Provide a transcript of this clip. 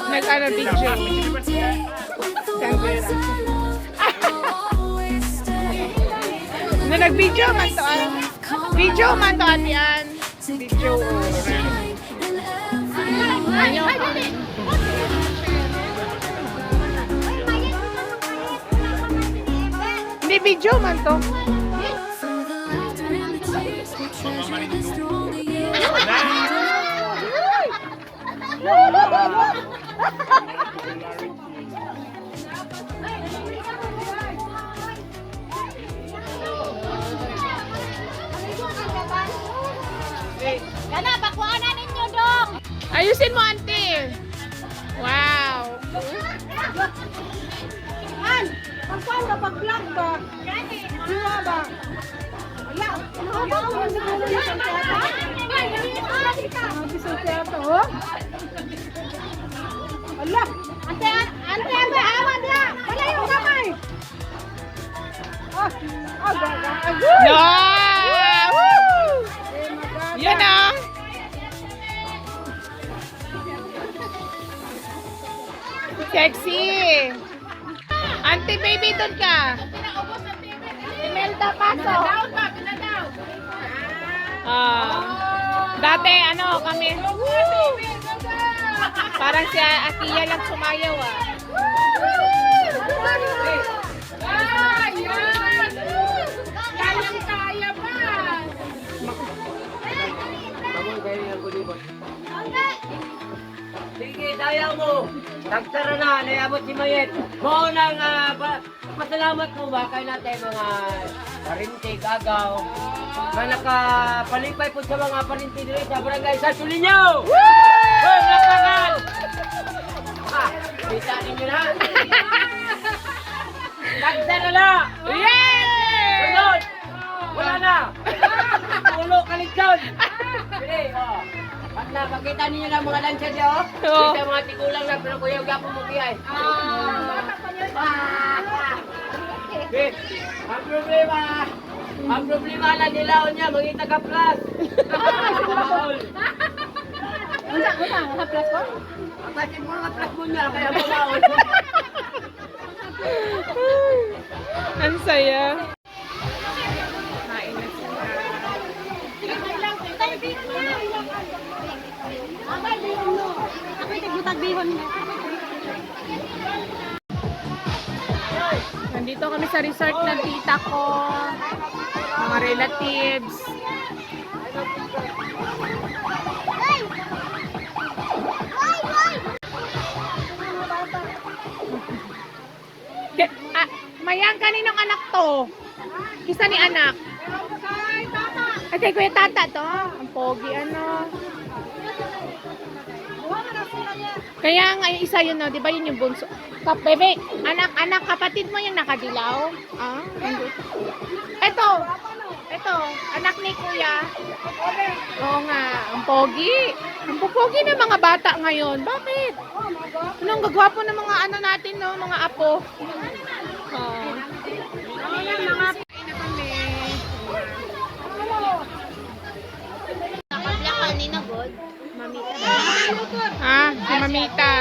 Nag-ano video. Nag-video man to. Video man to atian. Video. Hindi video man to. Kana, bakuan na ninyo dong. Ayusin mo, auntie. Wow. An, pagkuan ka pag-vlog ba? Diwa ba? Wala. Wala. Ante, awan na. Wala yung kamay. Yeah! Woo! Yan ah. Sexy. Auntie baby, doon ka. Imelda paso. Dati ano kami. Parang si Akiya lang sumayaw ah. Kaya pa. Sige, dayaw mo. Tagsara na, nayabot si Mayet. Mo nang pasalamat mo ba kay natin mga parintig, agaw. Na nakapalipay po sa mga parintig dito sa barangay sa Sulinyo. Woo! Nakakan! Kita ninyo na. Tagsara na. Yay! Sunod! Wala na. Ulo kaligsan. Sige, oh. At na, makita ninyo lang mga lansya diyo. Oo. Kita mga tigulang na, pero kuya, gapo mo kiyay. Ang problema lang nila niya, mga taga-plus. Una, haplas ko? Kasi mga plus mo niya, kaya mamaon. Ang saya. Kain na sila. Nandito kami sa resort ng tita ko. Mga relatives. Mayang, kaninong anak to? Kisa ni anak? Ay, kay Kuya Tata to. Ang pogi, ano. Kaya nga, yung isa yun, no? Di ba yun yung bunso? Bebe, anak, kapatid mo yung nakadilaw? Ah, hindi. Ito, anak ni Kuya. Oo nga, ang pogi. Ang pogi ng mga bata ngayon. Bakit? Anong gagwapo ng mga ano natin, no? Mga apo. Oh. Nakabla kanina, God. Mamita. Ah, si Mamita.